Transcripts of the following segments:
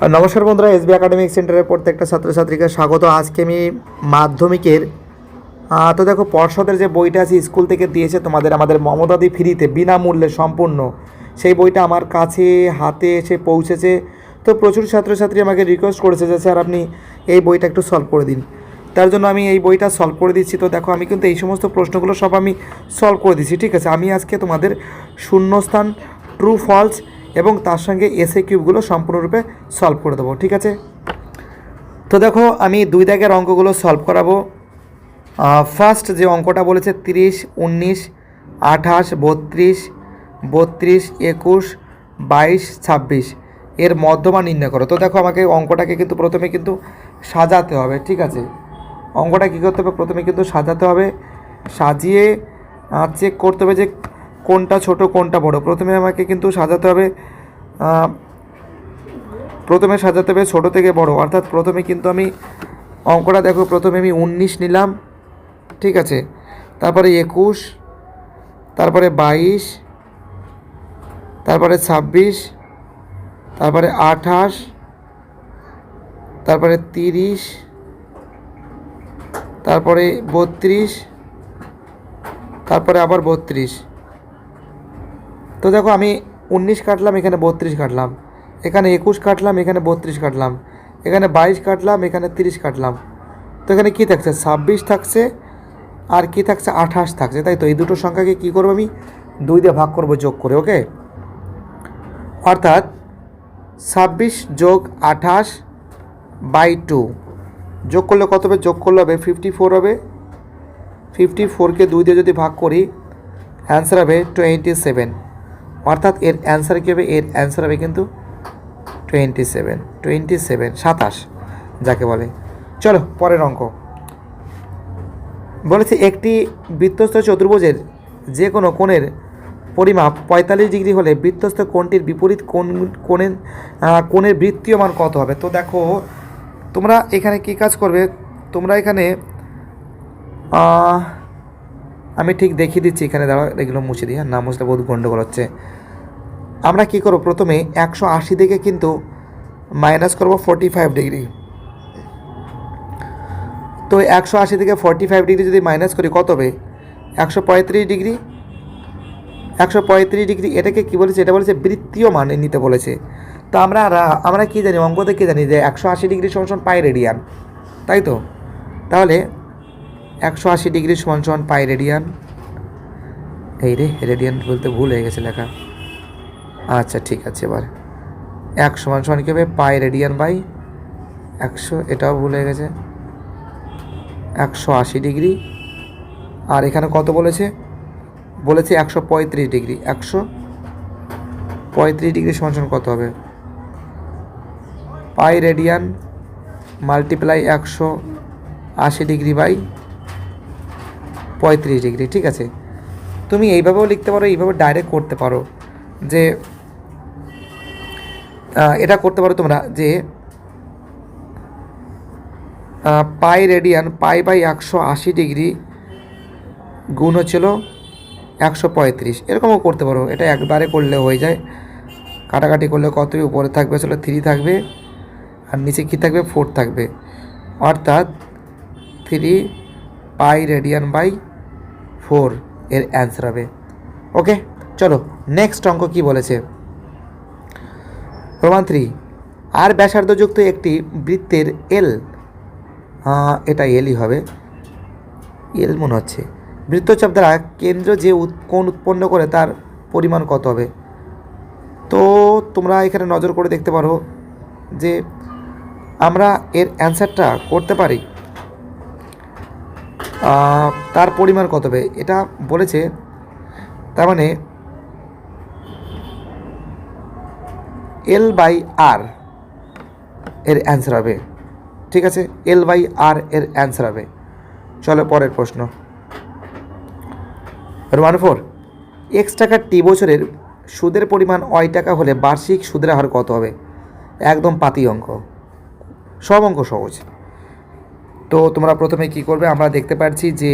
নমস্কার বন্ধুরা, SB academic সেন্টারের প্রত্যেকটা ছাত্রছাত্রীকে স্বাগত। আজকে আমি মাধ্যমিকের তো দেখো পর্ষদের যে বইটা আছে স্কুল থেকে দিয়েছে তোমাদের, আমাদের মমতাদি ফ্রিতে বিনামূল্যে সম্পূর্ণ, সেই বইটা আমার কাছে হাতে এসে পৌঁছেছে। তো প্রচুর ছাত্রছাত্রী আমাকে রিকোয়েস্ট করেছে যে স্যার আপনি এই বইটা একটু সলভ করে দিন। তার জন্য আমি এই বইটা সলভ করে দিচ্ছি। তো দেখো আমি কিন্তু এই সমস্ত প্রশ্নগুলো সব আমি সলভ করে দিচ্ছি, ঠিক আছে। আমি আজকে তোমাদের শূন্যস্থান, ট্রু ফলস এবং তার সঙ্গে এসএ কিউবগুলো সম্পূর্ণরূপে সলভ করে দেবো, ঠিক আছে। তো দেখো আমি 2 দাগের অঙ্কগুলো সলভ করাবো। ফার্স্ট যে অঙ্কটা বলেছে 30, 19, 28, 32, 32, 21, 22, 26 এর মধ্যমান নির্ণয় করো। তো দেখো আমাকে অঙ্কটাকে কিন্তু প্রথমে কিন্তু সাজাতে হবে, ঠিক আছে। অঙ্কটা কী করতে হবে, প্রথমে কিন্তু সাজাতে হবে, সাজিয়ে চেক করতে হবে যে কোনটা ছোট কোনটা বড়। প্রথমে আমাকে কিন্তু সাজাতে হবে, ছোট থেকে বড়, অর্থাৎ প্রথমে কিন্তু আমি অঙ্কটা দেখো, প্রথমে আমি 19 নিলাম, ঠিক আছে, তারপরে 21, তারপরে 22, তারপরে 26, তারপরে 28, তারপরে 30, তারপরে 32, তারপরে আবার 32। তো দেখো আমি 19 কাটলাম, এখানে 32 কাটলাম, এখানে 21 কাটলাম, এখানে 32 কাটলাম, এখানে 22 কাটলাম, এখানে 30 কাটলাম। তো এখানে কী থাকছে, 26 থাকছে, আর কি থাকছে, 28 থাকছে, তাই তো। এই দুটো সংখ্যাকে কী করবো, আমি 2 দিয়ে ভাগ করবো যোগ করে, ওকে। অর্থাৎ 26 যোগ 28 বাই 2 যোগ করলে কত হবে, যোগ করলে হবে 54 হবে। 54কে 2 দিয়ে যদি ভাগ করি অ্যান্সার হবে 27। অর্থাৎ এর অ্যান্সার কী হবে, এর অ্যান্সার হবে কিন্তু 27 যাকে বলে। চলো পরের অঙ্ক বলেছে, একটি বৃত্তস্থ চতুর্ভুজের যে কোনো কোণের পরিমাপ 45 ডিগ্রি হলে বৃত্তস্থ কোণটির বিপরীত কোণের বৃত্তীয় মান কত হবে। তো দেখো তোমরা এখানে কি কাজ করবে, তোমরা এখানে আমি ঠিক দেখিয়ে দিচ্ছি, এখানে দাঁড়াও, এগুলো মুছে দিই, না মুছলে বহুত গণ্ডগোল হচ্ছে। আমরা কি করব, প্রথমে 180 থেকে কিন্তু মাইনাস করব 45 ডিগ্রি। তো 180 থেকে 45 ডিগ্রি যদি মাইনাস করি কত হবে, 135 ডিগ্রি। 135 ডিগ্রি এটাকে কী বলেছে, এটা বলেছে বৃত্তীয় মানে নিতে বলেছে। তো আমরা কী জানি, অঙ্কতে কী জানি যে 180 ডিগ্রি সমান পাই রেডিয়ান, তাই তো। তাহলে 180 ডিগ্রি সমান পাই রেডিয়ান। এই রে, রেডিয়ান বলতে ভুল হয়ে গেছে লেখা। আচ্ছা ঠিক আছে, এবার 1 সমান কী হবে, পাই রেডিয়ান বাই 100, এটাও ভুল হয়ে গেছে, 180 ডিগ্রি। আর এখানে কত বলেছে, 135 ডিগ্রি। 135 ডিগ্রি সমান কত হবে, pi radian multiply 180 degree by 35 degree, ঠিক আছে। তুমি এইভাবেও লিখতে পারো, এইভাবে ডাইরেক্ট করতে পারো, যে এটা করতে পারো তোমরা, যে pi radian pi by 180 degree গুণ হচ্ছিল 135, এরকমও করতে পারো। এটা একবারে করলে হয়ে যায়, কাটাকাটি করলে কতই উপরে থাকবে, আসলে 3 থাকবে, আর নিচে কী থাকবে, 4 থাকবে, অর্থাৎ 3 পাই রেডিয়ান বাই 4 এর অ্যান্সার হবে, ওকে। চলো নেক্সট অঙ্ক কি বলেছে, প্রমাণ 3, আর ব্যাসার্ধযুক্ত একটি বৃত্তের এল, এটা এলই হবে, এল মনে হচ্ছে, বৃত্তচাপ দ্বারা কেন্দ্র যে কোণ উৎপন্ন করে তার পরিমাণ কত হবে। তো তোমরা এখানে নজর করে দেখতে পারো যে আমরা এর অ্যান্সারটা করতে পারি, তার পরিমাণ কত হবে এটা বলেছে, তার মানে এল বাই আর এর অ্যান্সার হবে, ঠিক আছে, এল বাই আর এর অ্যান্সার হবে। চলো পরের প্রশ্ন, রোমান 4, এক্স টাকার টি বছরের সুদের পরিমাণ ওয়াই টাকা হলে বার্ষিক সুদের হার কত হবে। একদম পাতি অঙ্ক, সব অঙ্ক সহজ। তো তোমরা প্রথমে কি করবে, আমরা দেখতে পাচ্ছি যে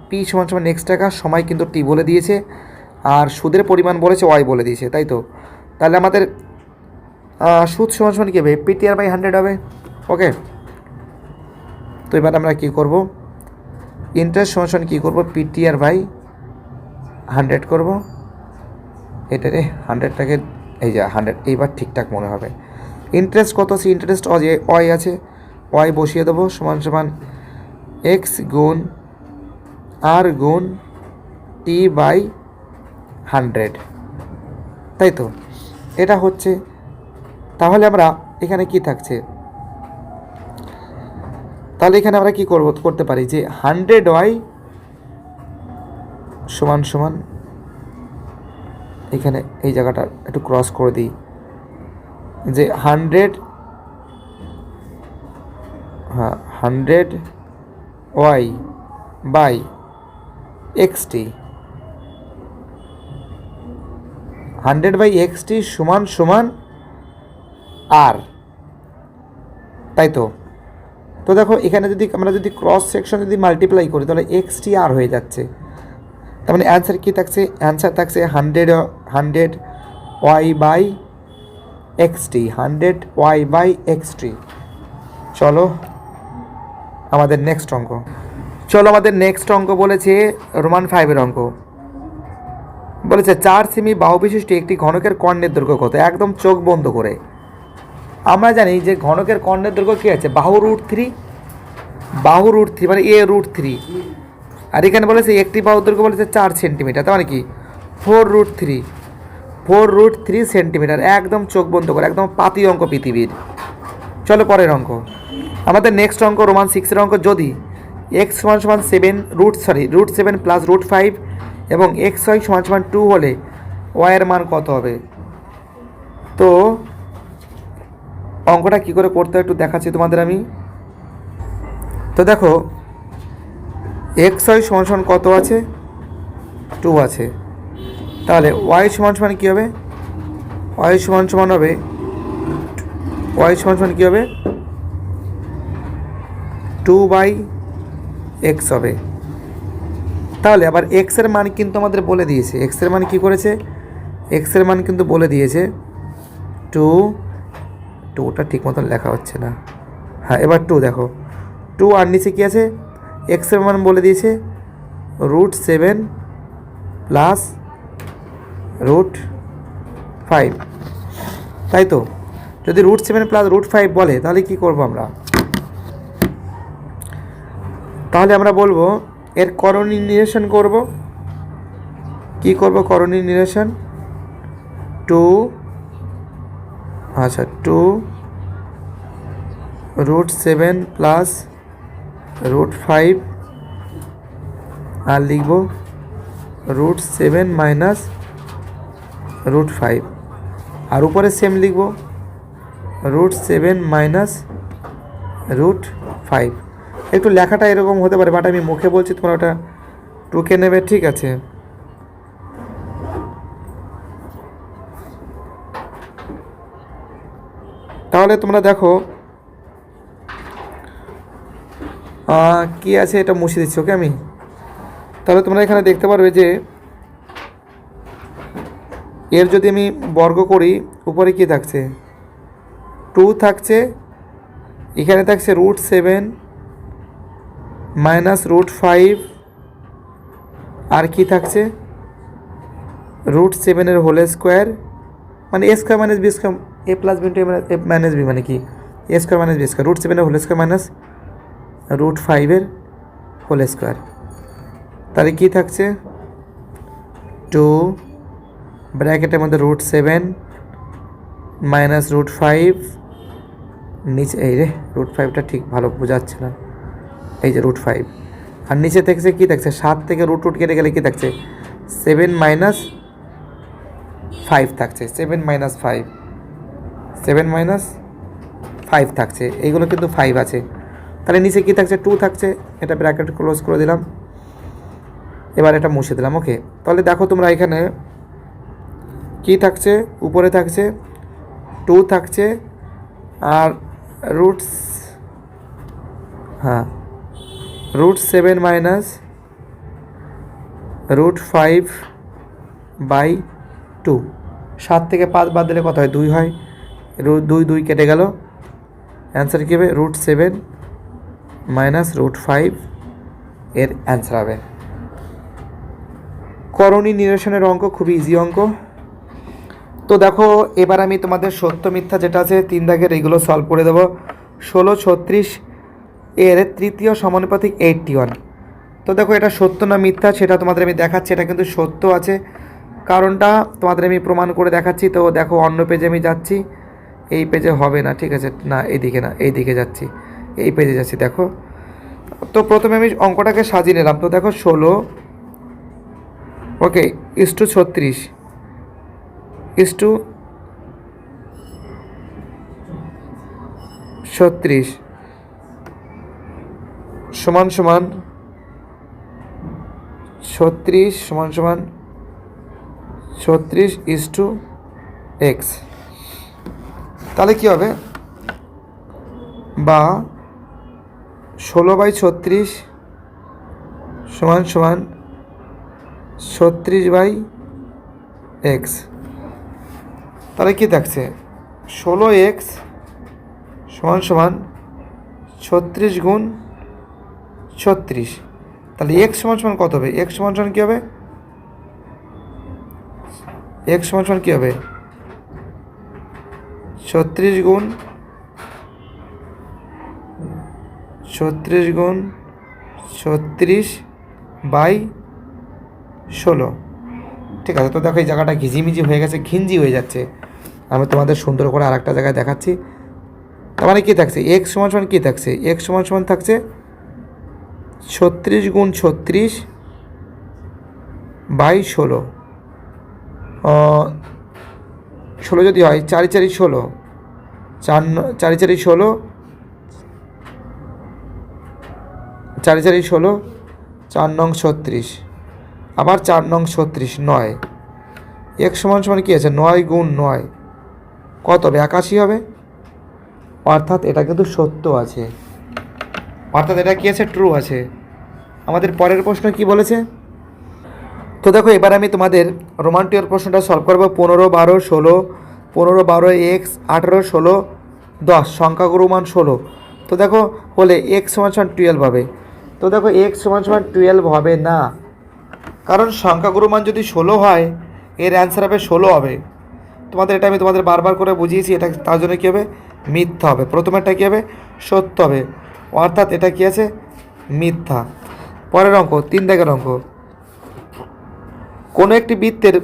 পি সমান এক্স টাকা, সময় কিন্তু টি বলে দিয়েছে, আর সুদের পরিমাণ বলেছে ওয়াই বলে দিয়েছে, তাই তো। তাহলে আমাদের সুদ সমান সমান কী হবে, পিটিআর বাই 100 হবে। ওকে, তো এবার আমরা কী করব, ইন্টারেস্ট সমান সমান কী করবো, পিটিআর বাই 100 করব। এটারে 100টাকে এই যে 100, এইবার ঠিকঠাক মনে হবে। ইন্টারেস্ট কত আছে, ইন্টারেস্ট ওয়াই আছে, ওয়াই বসিয়ে দেবো সমান সমান এক্স গুণ আর গুণ টি বাই 100, তাই তো, এটা হচ্ছে। তাহলে আমরা এখানে কি থাকছে, তাহলে এখানে আমরা কি করতে পারি যে 100y সমান সমান, এখানে এই জায়গাটা একটু ক্রস করে দিই, যে 100y বাই এক্সটি, 100/xt সমান সমান আর, তাই তো। তো দেখো এখানে যদি আমরা যদি ক্রস সেকশন যদি মাল্টিপ্লাই করি তাহলে এক্সটি আর হয়ে যাচ্ছে, তার মানে অ্যান্সার কী থাকছে, অ্যান্সার থাকছে 100y/xt, 100y/xt। চলো আমাদের নেক্সট অঙ্ক, আমাদের নেক্সট অঙ্ক বলেছে রোমান 5-এর অঙ্ক। বলেছে 4 সেমি বাহু বিশিষ্ট একটি ঘনকের কর্ণের দৈর্ঘ্য কত, একদম চোখ বন্ধ করে। আমরা জানি যে ঘনকের কর্ণের দৈর্ঘ্য কী আছে, বাহু √3, মানে a√3। আর এখানে বলেছে একটি বাহুর দৈর্ঘ্য বলেছে 4 সেন্টিমিটার, তার মানে কি 4√3 সেন্টিমিটার, একদম চোখ বন্ধ করে, একদম পাতি অঙ্ক পৃথিবীর। চলো পরের অঙ্ক, আমাদের নেক্সট অঙ্ক রোমান 6-এর অঙ্ক। যদি x সমান সমান √7 প্লাস √5 এবং xy সমান সমান 2 হলে y এর মান কত হবে। তো অঙ্কটা কী করে করতে হয় একটু দেখাচ্ছি তোমাদের আমি। তো দেখো xy সমান সমান কত আছে, 2 আছে, তাহলে y সমান সমান কী হবে, y সমান সমান কী হবে, 2/x হবে। তাহলে আবার x এর মান কিন্তু আমাদের বলে দিয়েছে, x এর মান কী করেছে, x এর মান কিন্তু বলে দিয়েছে 2টা ঠিক মতন লেখা হচ্ছে না, হ্যাঁ এবার 2 দেখো, 2 আর নিচে কী আছে, x এর মান বলে দিয়েছে √7 প্লাস √5, তাই তো। যদি √7 প্লাস √5 বলে তাহলে কি করব আমরা, তাহলে আমরা বলবো এর করণীয় নিরসন করব। কি করব, করণীয় নিরসন 2 √7 প্লাস √5 আর লিখব √7 মাইনাস √5, আর উপরে সেম লিখব √7 মাইনাস √5। একটু লেখাটা এরকম হতে পারে, বাট আমি মুখে বলছি, তোমরা ওটা টুকে নেবে, ঠিক আছে। তাহলে তোমরা দেখো কি আছে, এটা মুছে দিচ্ছি, ওকে আমি। তাহলে তোমরা এখানে দেখতে পারবে যে এর যদি আমি বর্গ করি, উপরে কি থাকছে 2 থাকছে, এখানে থাকছে √7 মাইনাস √5, আর কি থাকছে √7 এর হোল স্কোয়ার, মানে a square minus B square, a plus B into a minus B, মানে কি a square minus B square, √7 এর হোল স্কোয়ার মাইনাস √5 এর হোল স্কোয়ার। তাহলে কি থাকছে 2 ব্র্যাকেটের মধ্যে √7 মাইনাস √5, নিচে এই রে √5টা ঠিক ভালো বোঝাচ্ছে না, এই যে √5, আর নিচে থাকছে কি থাকছে 7 থেকে √, কেটে গেলে কি থাকছে 7 মাইনাস 5 থাকছে, 7 মাইনাস 5 থাকছে, এইগুলো কিন্তু 5 আছে। তাহলে নিচে কি থাকছে 2 থাকছে, এটা ব্র্যাকেট ক্লোজ করে দিলাম, এবার এটা মুছে দিলাম, ওকে। তাহলে দেখো তোমরা এখানে কি থাকছে, উপরে থাকছে 2 থাকছে, আর √7 মাইনাস √5/2, 7 থেকে 5 বাদ দিলে কত হয়, 2 হয়, দুই দুই কেটে গেল, অ্যান্সার কী হবে √7 মাইনাস √5 এর অ্যান্সার হবে। করণী নিরসনের অঙ্ক খুবই ইজি অঙ্ক। তো দেখো এবার আমি তোমাদের সত্য মিথ্যা যেটা আছে 3 দাগের এইগুলো সলভ করে দেবো। 16 36 এর তৃতীয় সমানুপাতিক 81। তো দেখো এটা সত্য না মিথ্যা সেটা তোমাদের আমি দেখাচ্ছি। এটা কিন্তু সত্য আছে, কারণটা তোমাদের আমি প্রমাণ করে দেখাচ্ছি। তো দেখো অন্য পেজে আমি যাচ্ছি, এই পেজে হবে না, ঠিক আছে, না এইদিকে না, এই দিকে যাচ্ছি, এই পেজে যাচ্ছি। দেখো তো প্রথমে আমি অঙ্কটাকে সাজিয়ে নিলাম। তো দেখো 16 ওকে = 36 36 সমান সমান 36 সমান সমান 36:x। তাহলে কী হবে, বা 16/36 সমান সমান 36/x। তাহলে কী থাকছে 16x সমান সমান 36 গুণ 36। তাহলে x সমান সমান কত হবে, x সমান সমান কী হবে, x সমান সমান কী হবে 36 গুণ 36/16। ঠিক আছে। তো দেখো এই জায়গাটা ঘিজিমিজি হয়ে গেছে, ঘিঞ্জি হয়ে যাচ্ছে। আমি তোমাদের সুন্দর করে আরেকটা জায়গায় দেখাচ্ছি। তার মানে কী থাকছে, x সমান সমান কী থাকছে, x সমান সমান থাকছে 36 গুণ 36/16। 16 যদি হয় 4 4 16, 4 4 4 16, 4 4 16, 4 9 36, আবার 4 9 36 9। x সমান সমান কী আছে 9 গুণ 9 কত হবে 81 হবে। অর্থাৎ এটা কিন্তু সত্য আছে, অর্থাৎ এটা কী আছে ট্রু আছে। আমাদের পরের প্রশ্ন কি বলেছে, তো দেখো এবার আমি তোমাদের রোমান 2 এর প্রশ্নটা সলভ করবো। 15 12 16, 15 12 x 18 16 10 সংখ্যাগুরু মান 16। তো দেখো হলে x সমান সমান 12 হবে। তো দেখো x সমান সমান 12 হবে না, কারণ সংখ্যাগুরু মান যদি 16 হয় এর অ্যান্সার হবে 16 হবে। তোমাদের এটা আমি তোমাদের বারবার করে বুঝিয়েছি, এটা তার জন্য কী হবে মিথ্যা হবে। প্রথমেরটা কী হবে সত্য হবে, অর্থাৎ এটা কী আছে মিথ্যা। পরের অঙ্ক 3 দাগের অঙ্ক, কোনো একটি বৃত্তের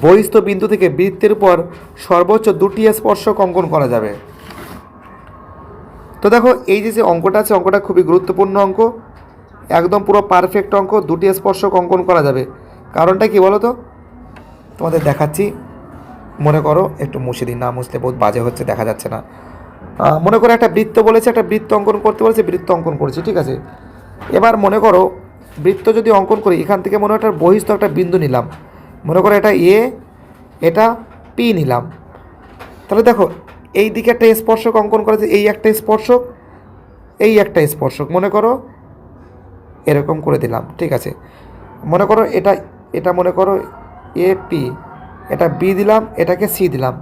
বহিস্থ বিন্দু থেকে বৃত্তের উপর সর্বোচ্চ 2টি স্পর্শক অঙ্কন করা যাবে। তো দেখো এই যে অঙ্কটা আছে, অঙ্কটা খুবই গুরুত্বপূর্ণ অঙ্ক, একদম পুরো পারফেক্ট অঙ্ক। 2টি স্পর্শক অঙ্কন করা যাবে, কারণটা কি বলো তো, তোমাদের দেখাচ্ছি। মনে করো একটু মুছে দিন, না মুছলে বহুত বাজে হচ্ছে, দেখা যাচ্ছে না। মনে করো একটা বৃত্ত বলেছে, একটা বৃত্ত অঙ্কন করতে বলেছে, বৃত্ত অঙ্কন করেছি, ঠিক আছে। এবার মনে করো বৃত্ত যদি অঙ্কন করি, এখান থেকে মনে হয় একটা বহিস্থ একটা বিন্দু নিলাম, মনে করো এটা এ, এটা পি নিলাম। তাহলে দেখো এই দিকে একটা স্পর্শক অঙ্কন করেছে, এই একটা স্পর্শক, এই একটা স্পর্শক, মনে করো এরকম করে দিলাম, ঠিক আছে। মনে করো এটা এটা মনে করো এ পি, এটা বি দিলাম, এটাকে সি দিলাম।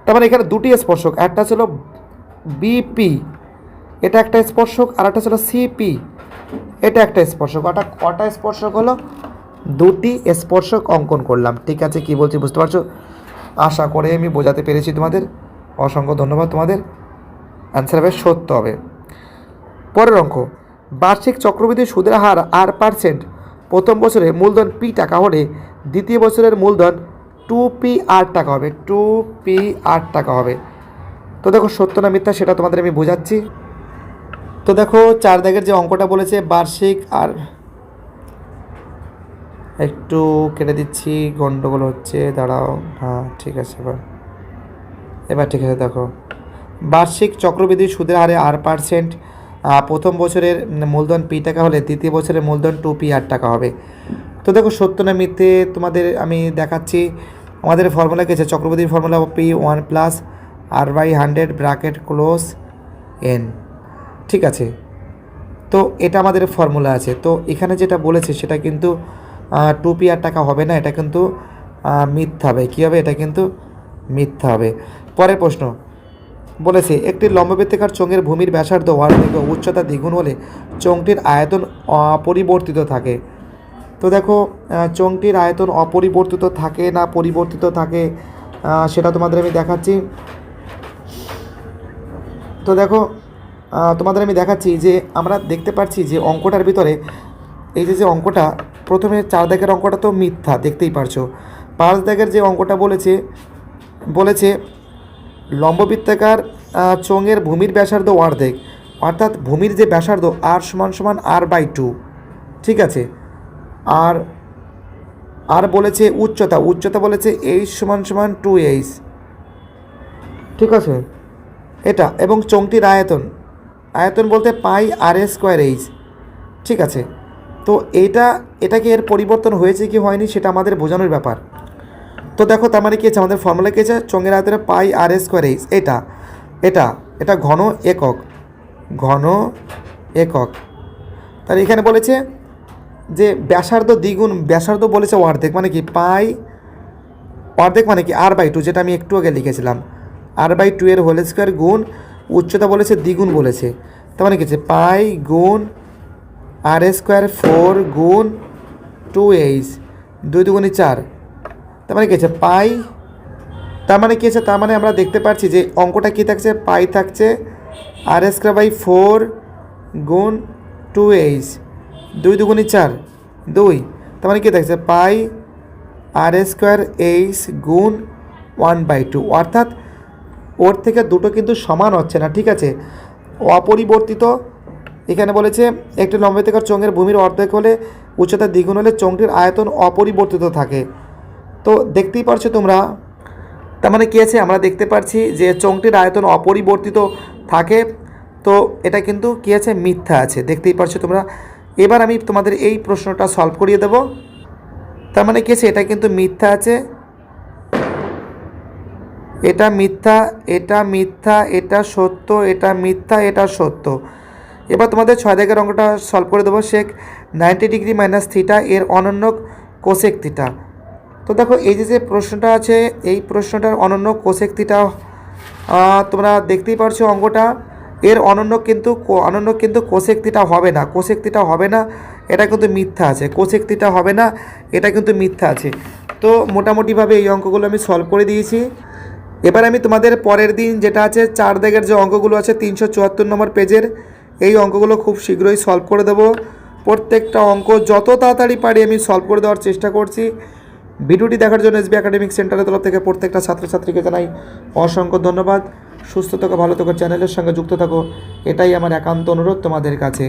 তার মানে এখানে 2টি স্পর্শক, একটা ছিল বিপি, এটা একটা স্পর্শক, আর একটা ছিল সিপি, এটা একটা স্পর্শক। কটা স্পর্শক হলো 2টি স্পর্শক অঙ্কন করলাম, ঠিক আছে। কি বলছি বুঝতে পারছো, আশা করে আমি বোঝাতে পেরেছি তোমাদের, অসংখ্য ধন্যবাদ তোমাদের। অ্যান্সার হবে সত্য হবে। পরের অঙ্ক, বার্ষিক চক্রবৃদ্ধি সুদের হার R% প্রথম বছরে মূলধন P টাকা হলে দ্বিতীয় বছরের মূলধন 2PR টাকা হবে, 2PR টাকা হবে। তো দেখো সত্য না মিথ্যা সেটা তোমাদের আমি বোঝাচ্ছি। তো দেখো 4 দাগের যে অঙ্কটা বলেছে বার্ষিক, আর একটু কেটে দিচ্ছি, গন্ডগোল হচ্ছে, দাঁড়াও, হ্যাঁ ঠিক আছে। এবার ঠিক আছে। দেখো বার্ষিক চক্রবৃদ্ধি সুদের হারে R% প্রথম বছরের মূলধন P টাকা হলে দ্বিতীয় বছরের মূলধন 2PR টাকা হবে। তো দেখো সত্য না মিথ্যে তোমাদের আমি দেখাচ্ছি। আমাদের ফর্মুলা কী আছে, চক্রবৃদ্ধির formula P1 + R/100 bracket close N, ঠিক আছে। তো এটা আমাদের ফর্মুলা আছে। তো এখানে যেটা বলেছে সেটা কিন্তু 2PR টাকা হবে না, এটা কিন্তু মিথ্যা হবে। কী হবে, এটা কিন্তু মিথ্যা হবে। পরের প্রশ্ন বলেছে একটি লম্ববৃত্তাকার চোঙের ভূমির ব্যাসার্ধ অর্ধেক ও উচ্চতা দ্বিগুণ হলে চোঙটির আয়তন অপরিবর্তিত থাকে। তো দেখো চোঙটির আয়তন অপরিবর্তিত থাকে না পরিবর্তিত থাকে সেটা তোমাদের আমি দেখাচ্ছি। তো দেখো তোমাদের আমি দেখাচ্ছি যে আমরা দেখতে পাচ্ছি যে অঙ্কটার ভিতরে এই যে অঙ্কটা প্রথমে 4 দাগের অঙ্কটা তো মিথ্যা, দেখতেই পারছো। 5 দাগের যে অঙ্কটা বলেছে লম্ববৃত্তাকার চোঙের ভূমির ব্যাসার্ধ অর্ধেক, অর্থাৎ ভূমির যে ব্যাসার্ধ r=r/2, ঠিক আছে। আর বলেছে উচ্চতা বলেছে h=2h, ঠিক আছে এটা। এবং চোঙটির আয়তন বলতে πr²h, ঠিক আছে। তো এটাকে এর পরিবর্তন হয়েছে কি হয়নি সেটা আমাদের বোঝানোর ব্যাপার। তো দেখো তার মানে কী আছে, আমাদের ফর্মুলা কী আছে, চোঙের আয়তনে πr²h, এটা ঘন একক। তাহলে এখানে বলেছে যে ব্যাসার্ধ বলেছে অর্ধেক, মানে কি অর্ধেক মানে কি r/2, যেটা আমি একটু আগে লিখেছিলাম, r/2 এর হোল স্কোয়ার গুণ উচ্চতা বলেছে দ্বিগুণ বলেছে। তার মানে কি আছে π গুণ r² 4 গুণ 2h, 2 দুগুণে 4, তার মানে কি আছে তার মানে আমরা দেখতে পাচ্ছি যে অঙ্কটা কী থাকছে, থাকছে r²/4 গুণ 2h, 2 দুগুণে 4, 2, তার মানে কী থাকছে r²h গুণ 1/2, অর্থাৎ ওর থেকে দুটো কিন্তু সমান হচ্ছে না, ঠিক আছে, অপরিবর্তিত। এখানে বলেছে একটি লম্ববৃত্তাকার চোঙের ভূমির অর্ধেক হলে উচ্চতা দ্বিগুণ হলে চোঙটির আয়তন অপরিবর্তিত থাকে। তো দেখতেই পারছো তোমরা, তার মানে কী আছে, আমরা দেখতে পাচ্ছি যে চোঙটির আয়তন অপরিবর্তিত থাকে। তো এটা কিন্তু কী আছে, মিথ্যা আছে, দেখতেই পারছো তোমরা। এবার আমি তোমাদের এই প্রশ্নটা সলভ করিয়ে দেব। তার মানে কী আছে, এটা কিন্তু মিথ্যা আছে, এটা মিথ্যা, এটা সত্য, এটা মিথ্যা, এটা সত্য। এবার তোমাদের 6 দাগের অঙ্কটা সলভ করে দেবো। সেক 90 ডিগ্রি মাইনাস থিটা এর অনন্য কোসেক থিটা। তো দেখো এই যে প্রশ্নটা আছে, এই প্রশ্নটার অনন্য কোসেক থিটা তোমরা দেখতেই পারছো অঙ্কটা, এর অনন্য কিন্তু কোসেক থিটা হবে না, এটা কিন্তু মিথ্যা আছে। কোসেক থিটা হবে না, এটা কিন্তু মিথ্যা আছে। তো মোটামুটিভাবে এই অঙ্কগুলো আমি সলভ করে দিয়েছি। এবার আমি তোমাদের পরের দিন যেটা আছে 4 দাগের যে অঙ্কগুলো আছে 374 নম্বর পেজের, এই অঙ্কগুলো খুব শীঘ্রই সলভ করে দেবো। প্রত্যেকটা অঙ্ক যত তাড়াতাড়ি পারি আমি সলভ করে দেওয়ার চেষ্টা করছি। ভিডিওটি দেখার জন্য এসবি একাডেমিক সেন্টারের তরফ থেকে প্রত্যেকটা ছাত্রছাত্রীকে জানাই অসংখ্য ধন্যবাদ। সুস্থ থাকো, ভালো থাকো, চ্যানেলের সঙ্গে যুক্ত থাকো, এটাই আমার একান্ত অনুরোধ তোমাদের কাছে।